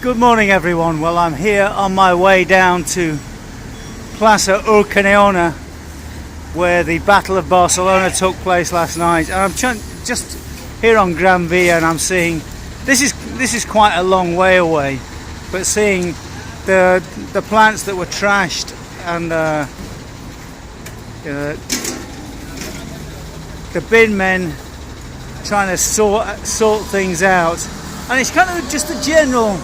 Good morning, everyone. Well, I'm here on my way down to Plaza Urcaneona, where the Battle of Barcelona took place last night. And I'm just here on Gran Via, and I'm seeing this is quite a long way away, but seeing the plants that were trashed and the bin men trying to sort things out, and it's kind of just a general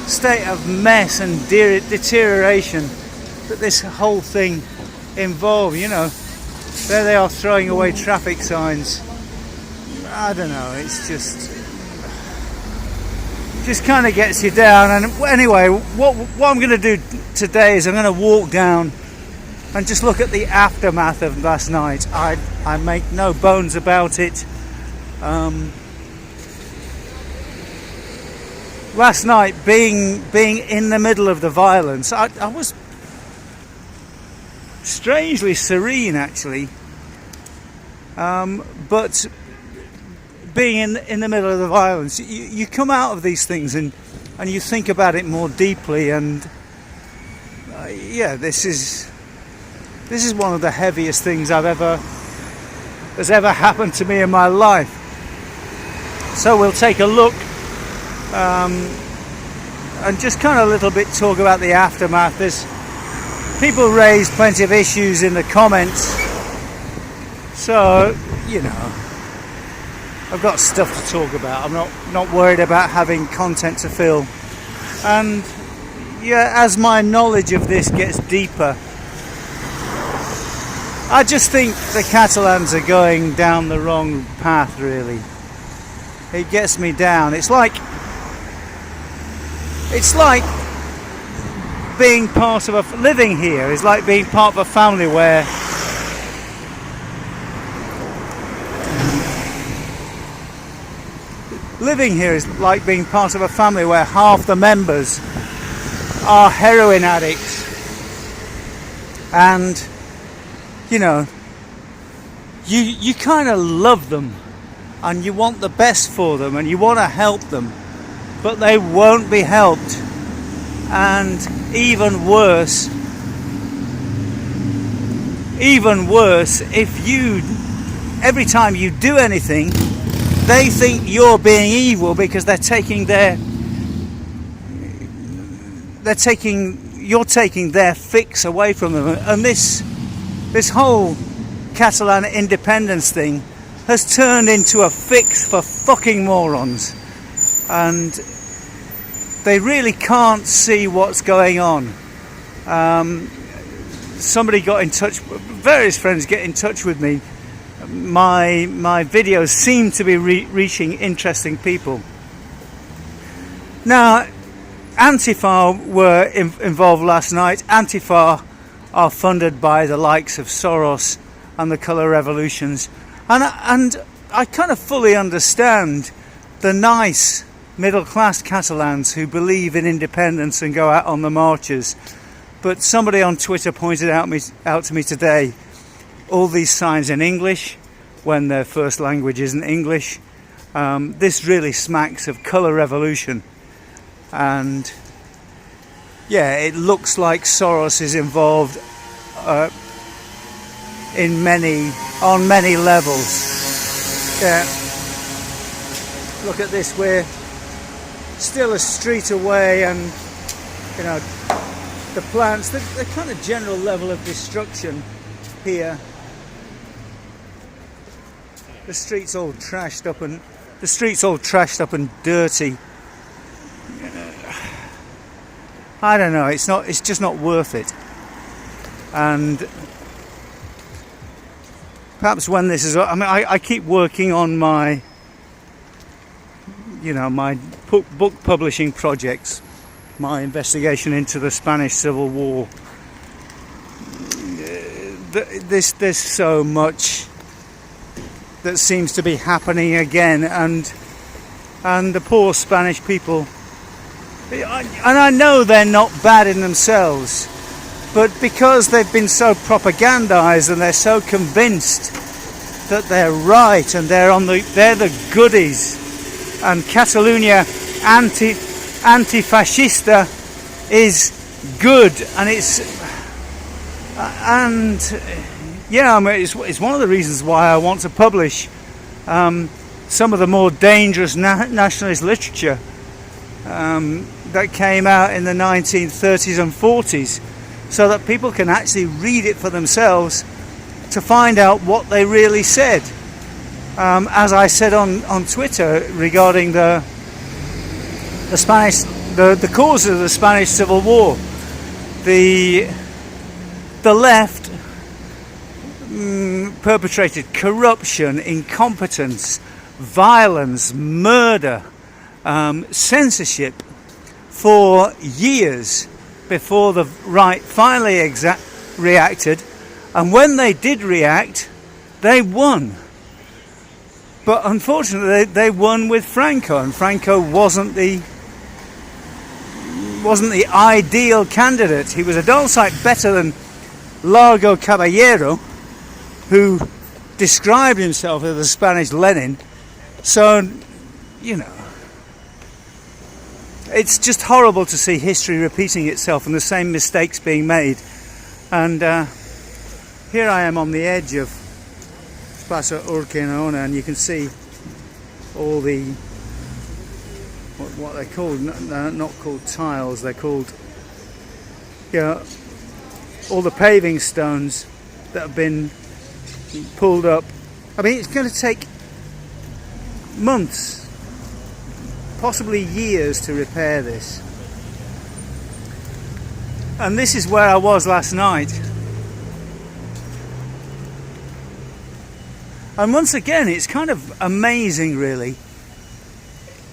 state of mess and deterioration that this whole thing involved. You know, there they are throwing away traffic signs. I don't know, it's just kind of gets you down. And anyway, what I'm going to do today is I'm going to walk down and just look at the aftermath of last night. I make no bones about it. Last night, being in the middle of the violence, I was strangely serene, actually. But being in the middle of the violence, you come out of these things and you think about it more deeply. And yeah, this is one of the heaviest things that's ever happened to me in my life. So we'll take a look. And just kind of a little bit talk about the aftermath. There's people raised plenty of issues in the comments, so you know, I've got stuff to talk about. I'm not worried about having content to fill. And yeah, as my knowledge of this gets deeper, I just think the Catalans are going down the wrong path, really. It gets me down. It's like being part of living here is like being part of a family where half the members are heroin addicts, and you know, you kind of love them and you want the best for them and you want to help them, but they won't be helped. And even worse, if every time you do anything, they think you're being evil because you're taking their fix away from them. And this whole Catalan independence thing has turned into a fix for fucking morons, and they really can't see what's going on. Somebody got in touch, various friends get in touch with me. My videos seem to be reaching interesting people. Now, Antifa were involved last night. Antifa are funded by the likes of Soros and the Colour Revolutions. And I kind of fully understand the nice middle-class Catalans who believe in independence and go out on the marches. But somebody on Twitter pointed out to me today, all these signs in English when their first language isn't English. This really smacks of Colour Revolution. And yeah, it looks like Soros is involved on many levels. Yeah. Look at this, we're still a street away, and you know, the plants, the kind of general level of destruction here. The streets all trashed up and dirty. I don't know, it's just not worth it. And perhaps when this is, I mean, I keep working on my book publishing projects, my investigation into the Spanish Civil War. There's so much that seems to be happening again, and the poor Spanish people, and I know they're not bad in themselves, but because they've been so propagandized and they're so convinced that they're right and they're the goodies, and Catalonia antifascista is good, and it's one of the reasons why I want to publish some of the more dangerous nationalist literature that came out in the 1930s and 40s, so that people can actually read it for themselves to find out what they really said. As I said on Twitter regarding the Spanish, the cause of the Spanish Civil War, the left perpetrated corruption, incompetence, violence, murder, censorship for years before the right finally reacted, and when they did react, they won. But unfortunately, they won with Franco, and Franco wasn't the ideal candidate. He was a darn sight better than Largo Caballero, who described himself as the Spanish Lenin. So, it's just horrible to see history repeating itself and the same mistakes being made. And here I am on the edge of Paso Urquinaona, and you can see all the what they're called. They're not called tiles. They're called all the paving stones that have been pulled up. I mean, it's going to take months, possibly years, to repair this. And this is where I was last night. And once again, it's kind of amazing, really.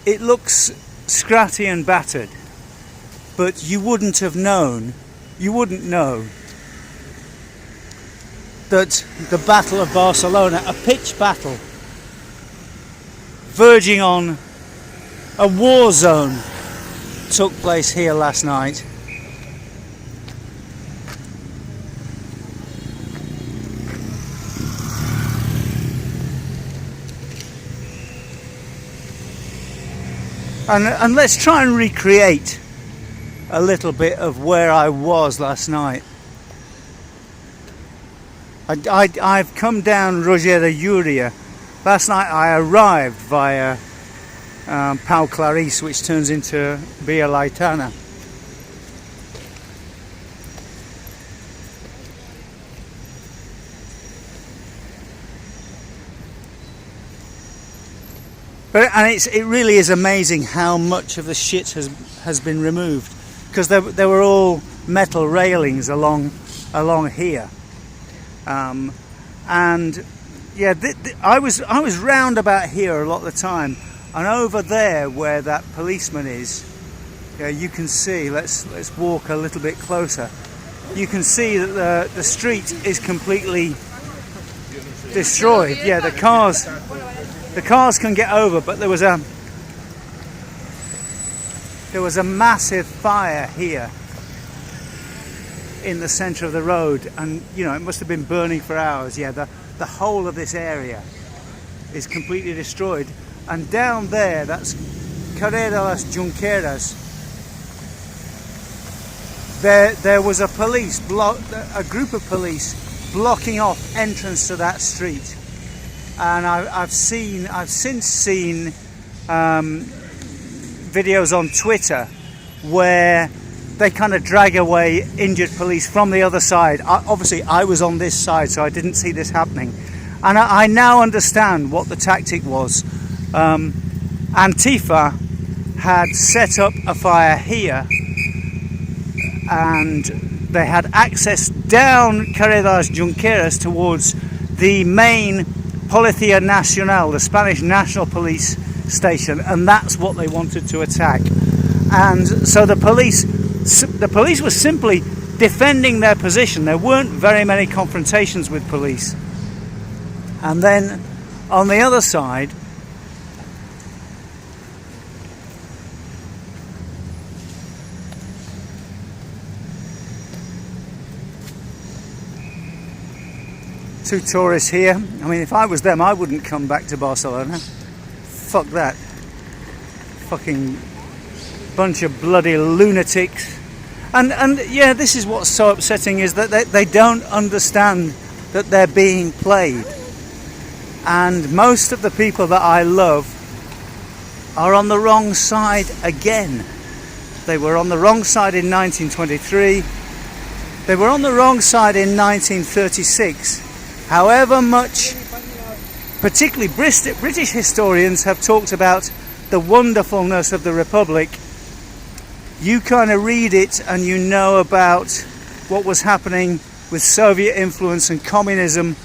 It looks scratty and battered, but you wouldn't know that the Battle of Barcelona, a pitched battle verging on a war zone, took place here last night. And let's try and recreate a little bit of where I was last night. I've come down Roger de Llúria. Last night I arrived via Pau Claris, which turns into Via Laetana. And it really is amazing how much of the shit has been removed, because there were all metal railings along here, and yeah, I was round about here a lot of the time, and over there where that policeman is, you can see. Let's walk a little bit closer. You can see that the street is completely destroyed. Yeah, the cars can get over, but there was a massive fire here in the centre of the road, and it must have been burning for hours. Yeah, the whole of this area is completely destroyed, and down there, that's Carrera de las Junqueras. There was a group of police blocking off entrance to that street. And I've since seen videos on Twitter where they kind of drag away injured police from the other side. Obviously, I was on this side, so I didn't see this happening. And I now understand what the tactic was. Antifa had set up a fire here, and they had access down Carrera de las Junqueras towards the main Policía Nacional, the Spanish National Police station, and that's what they wanted to attack. And so the police were simply defending their position. There weren't very many confrontations with police. And then on the other side, two tourists here. I mean, if I was them, I wouldn't come back to Barcelona. Fuck that. Fucking bunch of bloody lunatics. And yeah, this is what's so upsetting, is that they don't understand that they're being played. And most of the people that I love are on the wrong side again. They were on the wrong side in 1923. They were on the wrong side in 1936. However much, particularly British historians have talked about the wonderfulness of the Republic, you kind of read it and you know about what was happening with Soviet influence and communism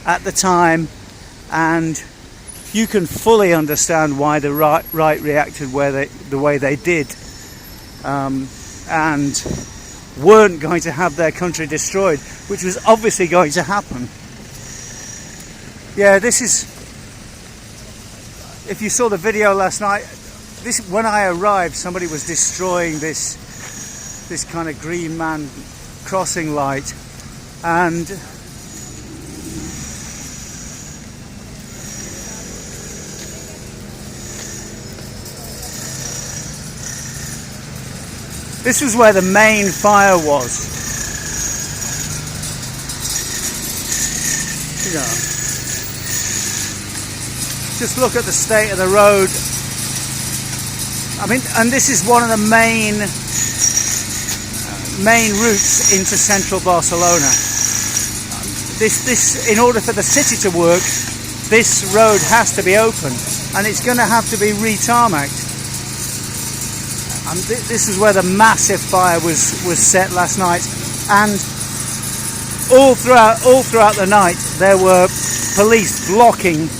at the time, and you can fully understand why the right reacted the way they did, and weren't going to have their country destroyed, which was obviously going to happen. Yeah, this is, if you saw the video last night, when I arrived, somebody was destroying this kind of green man crossing light, and this was where the main fire was. You know, just look at the state of the road. I mean, and this is one of the main routes into central Barcelona. This, in order for the city to work, this road has to be open, and it's going to have to be re-tarmacked. And this is where the massive fire was set last night, and all throughout the night there were police blocking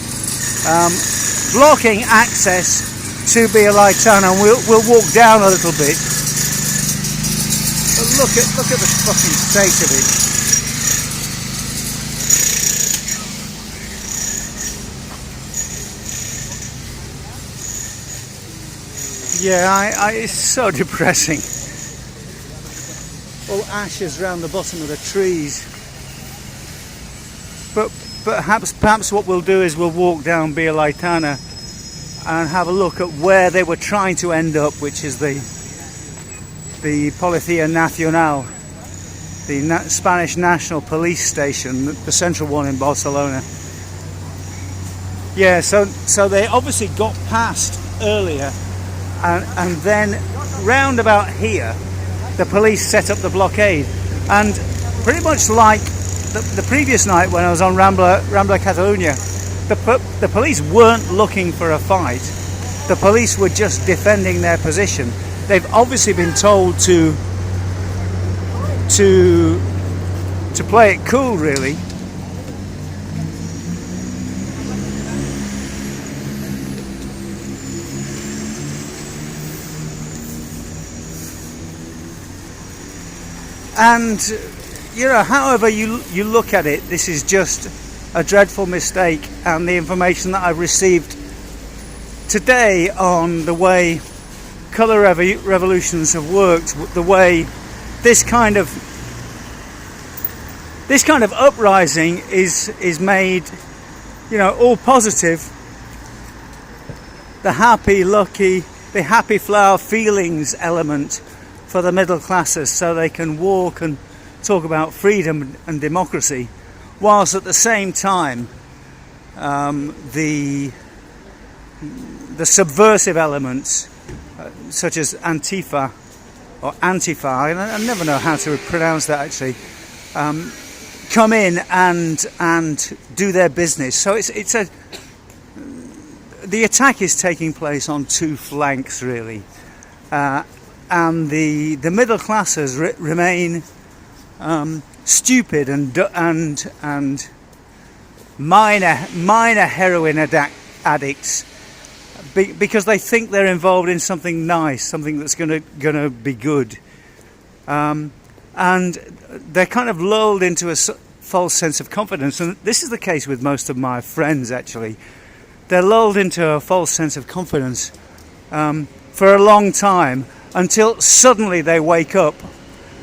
access to Via Laietana, and we'll walk down a little bit. But look at the fucking state of it. Yeah, it's so depressing. All ashes around the bottom of the trees. But perhaps what we'll do is we'll walk down Via Laietana and have a look at where they were trying to end up, which is the Policía Nacional, the Spanish National Police Station, the central one in Barcelona. Yeah, so they obviously got past earlier, and then round about here, the police set up the blockade, and pretty much like the previous night when I was on Rambla Catalunya, the police weren't looking for a fight. The police were just defending their position. They've obviously been told to play it cool, really. And you know, however you look at it, this is just a dreadful mistake, and the information that I've received today on the way colour revolutions have worked, the way this kind of uprising is made, you know, all positive. The happy flower feelings element for the middle classes, so they can walk and talk about freedom and democracy, whilst at the same time the subversive elements such as Antifa, I never know how to pronounce that actually, come in and do their business. So the attack is taking place on two flanks, really, and the middle classes remain stupid and minor heroin addicts, because they think they're involved in something nice, something that's gonna be good, and they're kind of lulled into a false sense of confidence. And this is the case with most of my friends, actually. They're lulled into a false sense of confidence for a long time, until suddenly they wake up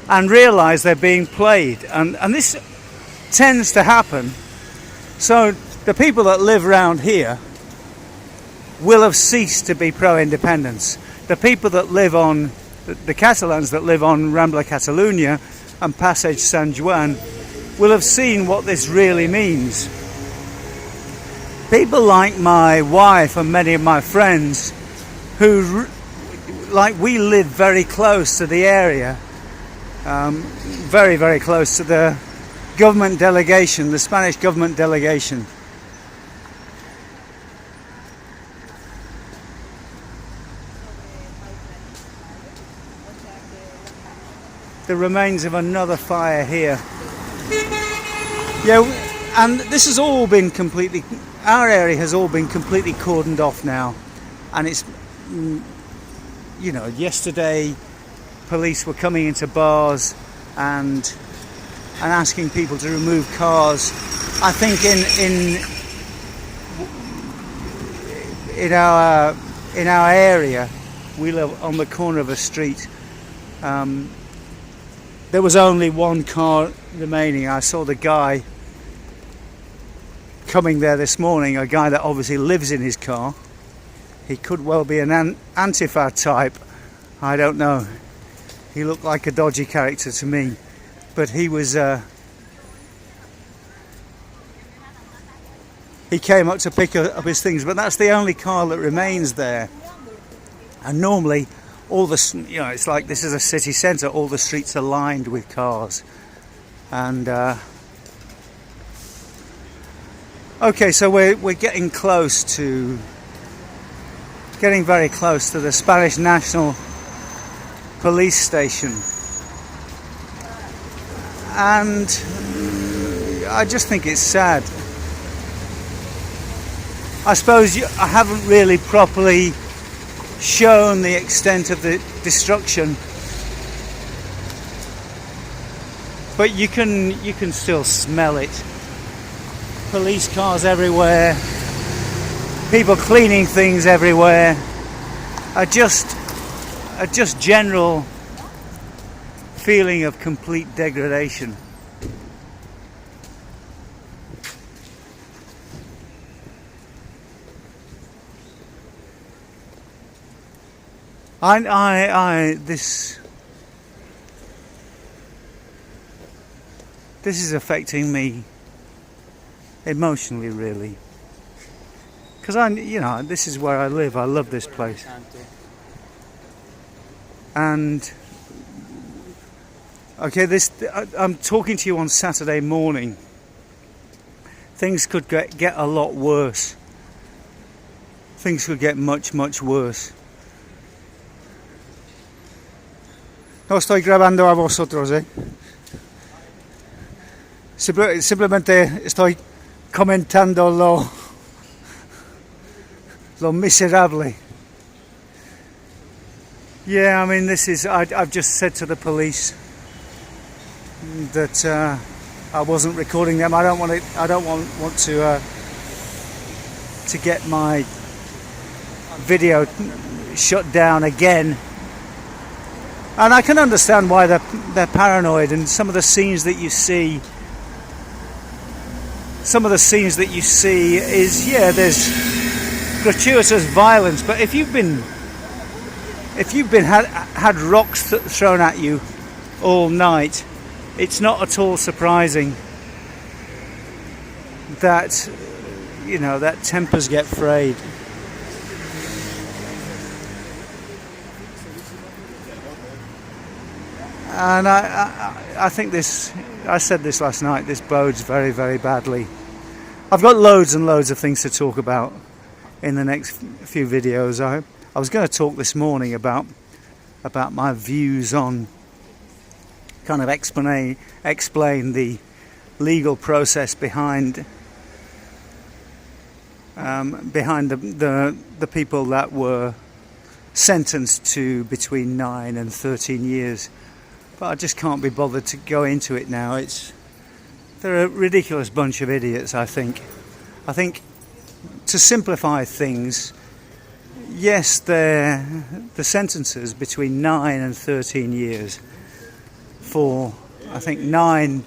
and realise they're being played, and this tends to happen. So the people that live around here will have ceased to be pro-independence. the people that live on, the Catalans that live on Rambla Catalunya and Passage San Juan will have seen what this really means. People like my wife and many of my friends who, like, we live very close to the area, very, very close to the government delegation, the Spanish government delegation. The remains of another fire here. Yeah, and this has all been completely, our area has all been completely cordoned off now. And it's, you know, yesterday police were coming into bars and asking people to remove cars. I think in our area, we live on the corner of a street. There was only one car remaining. I saw the guy coming there this morning, a guy that obviously lives in his car. He could well be an Antifa type. I don't know. He looked like a dodgy character to me. But he was... he came up to pick up his things, but that's the only car that remains there. And normally, all the, you know, it's like this is a city centre. All the streets are lined with cars, and okay, so we're getting very close to the Spanish National Police Station, and I just think it's sad. I suppose I haven't really properly shown the extent of the destruction, but you can still smell it. Police cars everywhere, people cleaning things everywhere, a just general feeling of complete degradation. This is affecting me emotionally, really, because this is where I live. I love this place, and okay, I'm talking to you on Saturday morning. Things could get a lot worse. Things could get much, much worse. No estoy grabando a vosotros, Simplemente estoy comentando lo miserable. Yeah, I mean, I've just said to the police that I wasn't recording them. I don't want to get my video shut down again. And I can understand why they're paranoid, and some of the scenes that you see is, yeah, there's gratuitous violence, but if you've had rocks thrown at you all night, it's not at all surprising that, you know, that tempers get frayed. And I think this, I said this last night, this bodes very, very badly. I've got loads and loads of things to talk about in the next few videos. I was going to talk this morning about my views on, kind of explain the legal process behind the people that were sentenced to between 9 and 13 years. But I just can't be bothered to go into it now. They're a ridiculous bunch of idiots, I think. I think, to simplify things, yes, the sentences between 9 and 13 years for, I think, nine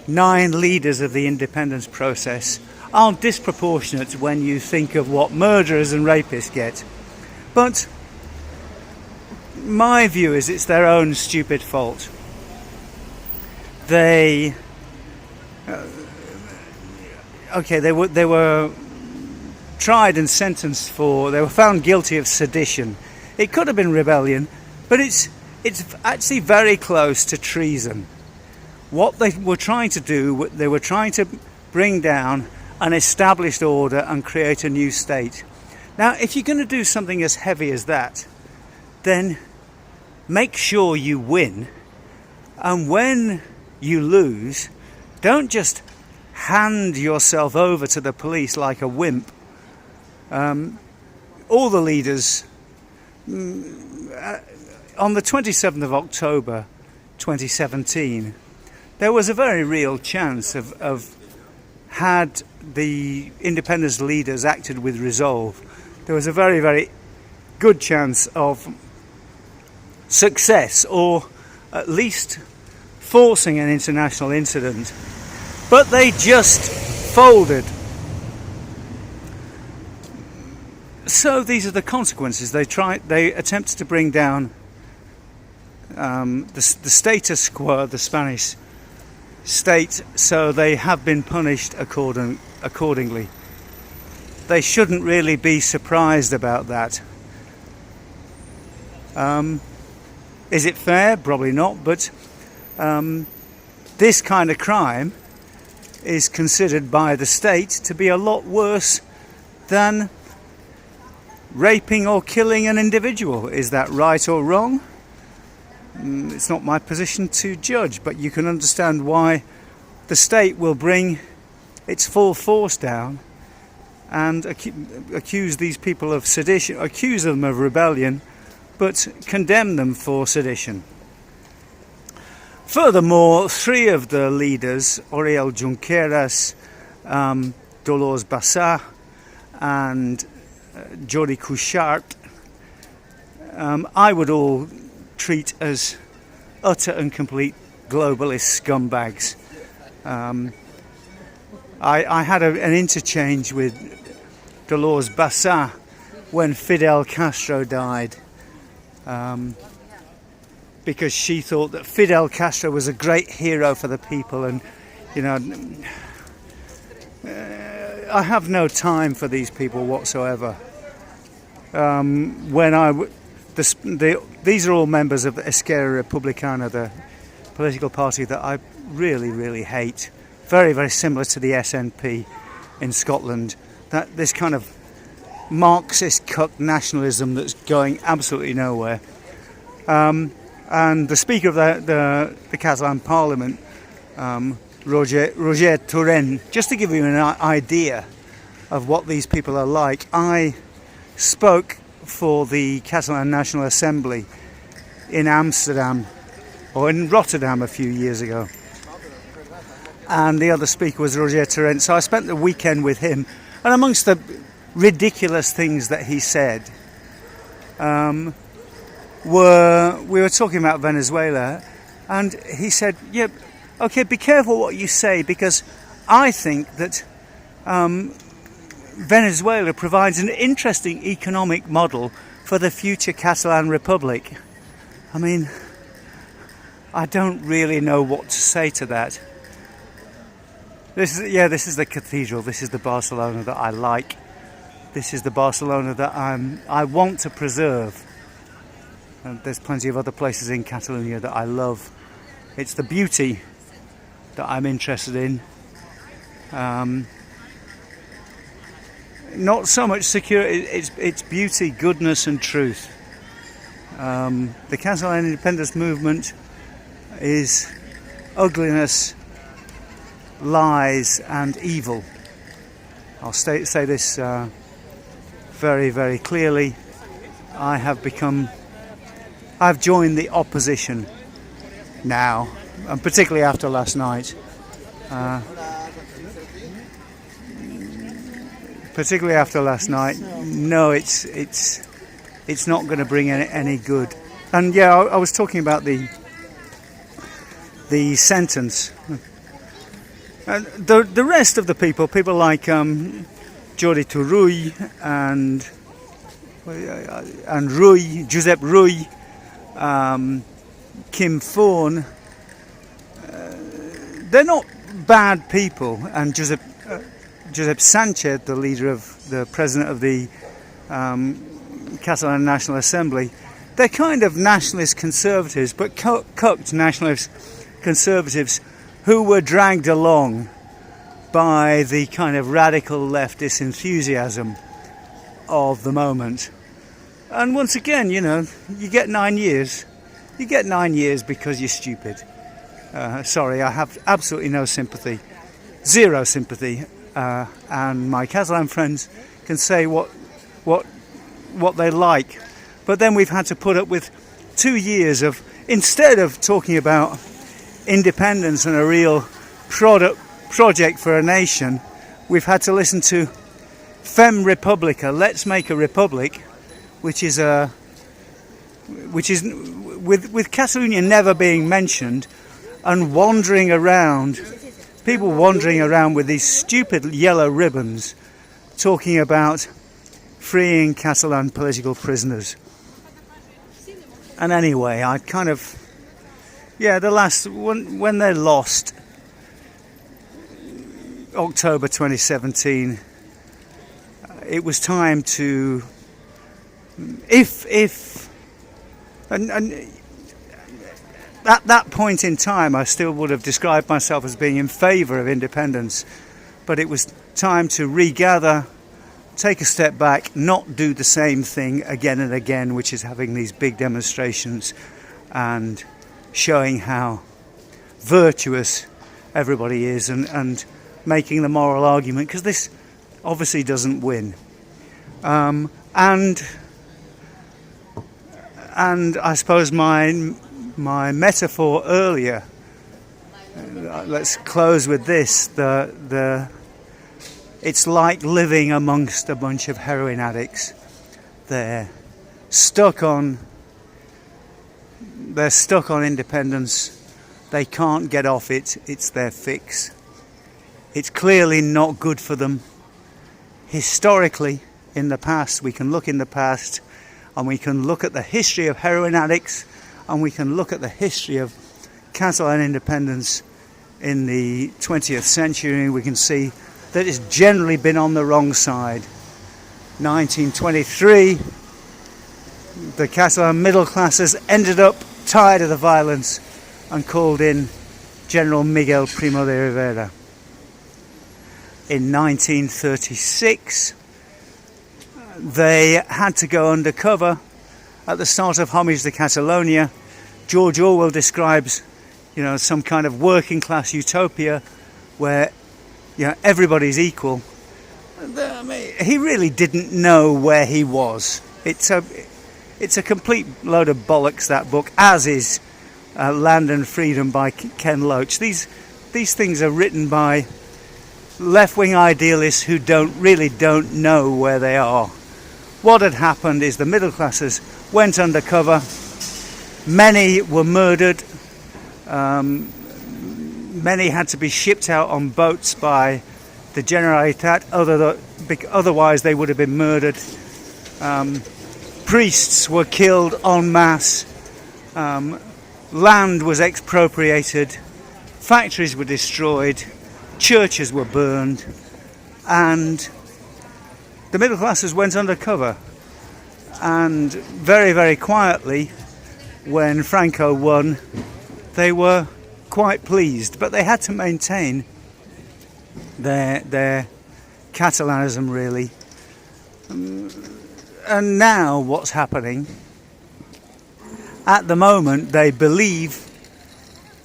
leaders of the independence process aren't disproportionate when you think of what murderers and rapists get. But my view is it's their own stupid fault. They were tried and sentenced they were found guilty of sedition. It could have been rebellion, but it's actually very close to treason. What they were trying to do, they were trying to bring down an established order and create a new state. Now, if you're going to do something as heavy as that, then make sure you win, and when you lose, don't just hand yourself over to the police like a wimp. All the leaders, on the 27th of October 2017, there was a very real chance of had the independence leaders acted with resolve, there was a very, very good chance of success, or at least forcing an international incident. But they just folded. So these are the consequences. They attempted to bring down the status quo, the Spanish state, so they have been punished accordingly. They shouldn't really be surprised about that. Is it fair? Probably not, but this kind of crime is considered by the state to be a lot worse than raping or killing an individual. Is that right or wrong? It's not my position to judge, but you can understand why the state will bring its full force down and accuse these people of sedition, accuse them of rebellion, but condemn them for sedition. Furthermore, three of the leaders, Oriol Junqueras, Dolors Bassa and Jordi Cuixart, I would all treat as utter and complete globalist scumbags. I had an interchange with Dolors Bassa when Fidel Castro died, because she thought that Fidel Castro was a great hero for the people, and I have no time for these people whatsoever. These are all members of Esquerra Republicana, the political party that I really, really hate. Very, very similar to the SNP in Scotland. That this kind of Marxist cuck nationalism that's going absolutely nowhere. And the Speaker of the Catalan Parliament, Roger Torrent, just to give you an idea of what these people are like, I spoke for the Catalan National Assembly in Amsterdam, or in Rotterdam a few years ago. And the other speaker was Roger Torrent. So I spent the weekend with him, and amongst the ridiculous things that he said, we were talking about Venezuela, and he said, "Yeah, okay, be careful what you say, because I think that Venezuela provides an interesting economic model for the future Catalan Republic." I mean, I don't really know what to say to that. This is the cathedral. This is the Barcelona that I like. This is the Barcelona that I want to preserve. And there's plenty of other places in Catalonia that I love. It's the beauty that I'm interested in. Not so much security, it's beauty, goodness and truth. The Catalan independence movement is ugliness, lies and evil. I'll say this very, very clearly. I've joined the opposition now, and particularly after last night. No, it's not going to bring any good. And yeah, I was talking about the sentence. The rest of the people like Jordi Turull and Josep Rull, Kim Thorne, they're not bad people, and Josep Sanchez, the leader of the president of the Catalan National Assembly, they're kind of nationalist conservatives, but cucked nationalist conservatives who were dragged along by the kind of radical leftist enthusiasm of the moment. And once again, you know, you get 9 years. You get 9 years because you're stupid. Sorry, I have absolutely no sympathy. Zero sympathy. And my Catalan friends can say what they like. But then we've had to put up with 2 years of, instead of talking about independence and a real project for a nation, we've had to listen to Fem Republica, Let's Make a Republic, which is with Catalonia never being mentioned, and wandering around, people wandering around with these stupid yellow ribbons talking about freeing Catalan political prisoners. And anyway, I kind of, the last, when they lost, October 2017, it was time to, and at that point in time, I still would have described myself as being in favour of independence, but it was time to regather, take a step back, not do the same thing again and again, which is having these big demonstrations and showing how virtuous everybody is and making the moral argument, because this obviously doesn't win. And I suppose my metaphor earlier, let's close with this, it's like living amongst a bunch of heroin addicts. They're stuck on independence. They can't get off it. It's their fix. It's clearly not good for them. Historically, in the past, we can look in the past and we can look at the history of heroin addicts, and we can look at the history of Catalan independence in the 20th century, and we can see that it's generally been on the wrong side. 1923, the Catalan middle classes ended up tired of the violence and called in General Miguel Primo de Rivera. In 1936, they had to go undercover. At the start of Homage to Catalonia, George Orwell describes, some kind of working class utopia where, everybody's equal. He really didn't know where he was. It's a complete load of bollocks, that book, as is Land and Freedom by Ken Loach. These things are written by left-wing idealists who don't know where they are. What had happened is the middle classes went undercover. Many were murdered. Many had to be shipped out on boats by the Generalitat. Otherwise, they would have been murdered. Priests were killed en masse. Land was expropriated. Factories were destroyed. Churches were burned. And the middle classes went undercover. And very, very quietly, when Franco won, they were quite pleased. But they had to maintain their Catalanism, really. And now what's happening? At the moment, they believe,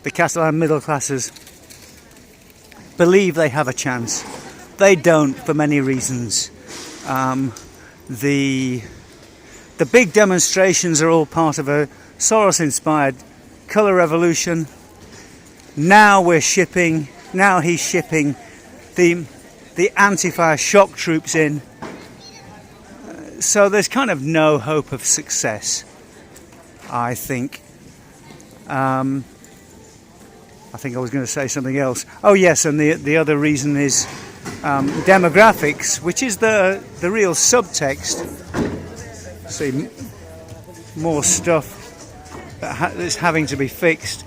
the Catalan middle classes believe they have a chance. They don't, for many reasons. The big demonstrations are all part of a Soros-inspired colour revolution. Now he's shipping the Antifa shock troops in. So there's kind of no hope of success, I think. I think I was going to say something else. Oh yes, and the other reason is demographics, which is the real subtext. See more stuff that's having to be fixed.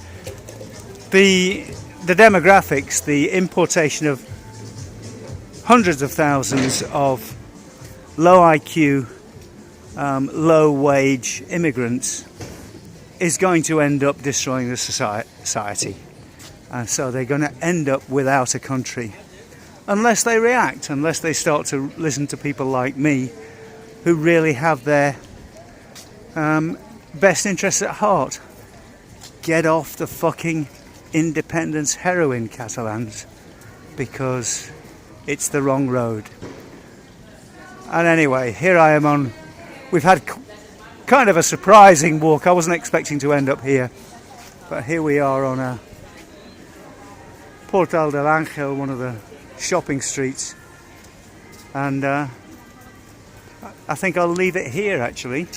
The demographics, the importation of hundreds of thousands of low IQ, low wage immigrants is going to end up destroying the society. So they're going to end up without a country unless they react, unless they start to listen to people like me who really have their best interests at heart. Get off the fucking independence heroin, Catalans, because it's the wrong road. And anyway, here I am on... We've had kind of a surprising walk. I wasn't expecting to end up here, but here we are on a Portal del Ángel, one of the shopping streets, and I think I'll leave it here actually.